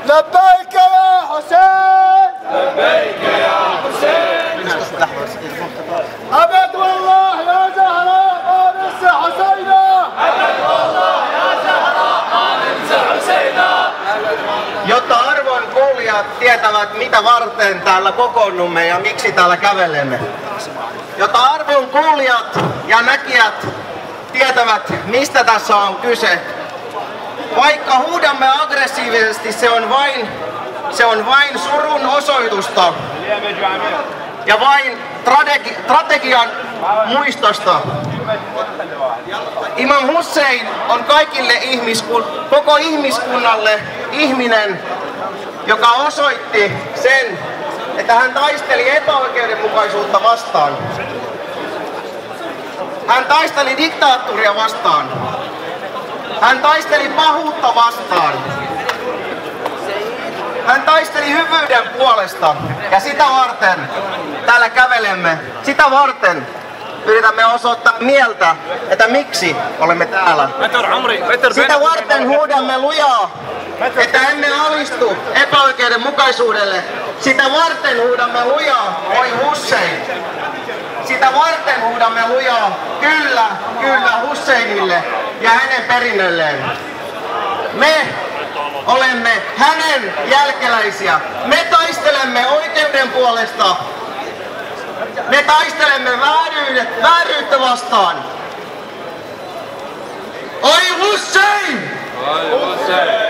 لبيك يا حسين لبيك يا حسين أبد والله يا زهراء ما ننسى حسينا أبد والله يا زهراء ما ننسى حسينا. Jotta arvon kuulijat tietävät mitä varten täällä kokoonnumme ja miksi täällä kävelemme. Jotta arvon kuulijat ja näkijät tietävät mistä tässä on kyse. Vaikka huudamme aggressiivisesti, se on vain surun osoitusta ja vain strategian muistosta. Imam Hussein on kaikille koko ihmiskunnalle ihminen, joka osoitti sen, että hän taisteli epäoikeudenmukaisuutta vastaan. Hän taisteli diktaattoria vastaan. Hän taisteli pahuutta vastaan. Hän taisteli hyvyyden puolesta ja sitä varten täällä kävelemme. Sitä varten yritämme osoittaa mieltä, että miksi olemme täällä. Sitä varten huudamme lujaa, että emme alistu epäoikeudenmukaisuudelle. Sitä varten huudamme lujaa, oi Hussein. Sitä varten huudamme lujaa, kyllä, kyllä Husseinille ja hänen perinnölleen. Me olemme hänen jälkeläisiä. Me taistelemme oikeuden puolesta. Me taistelemme vääryyttä vastaan. Oi Hussein! Oi Hussein!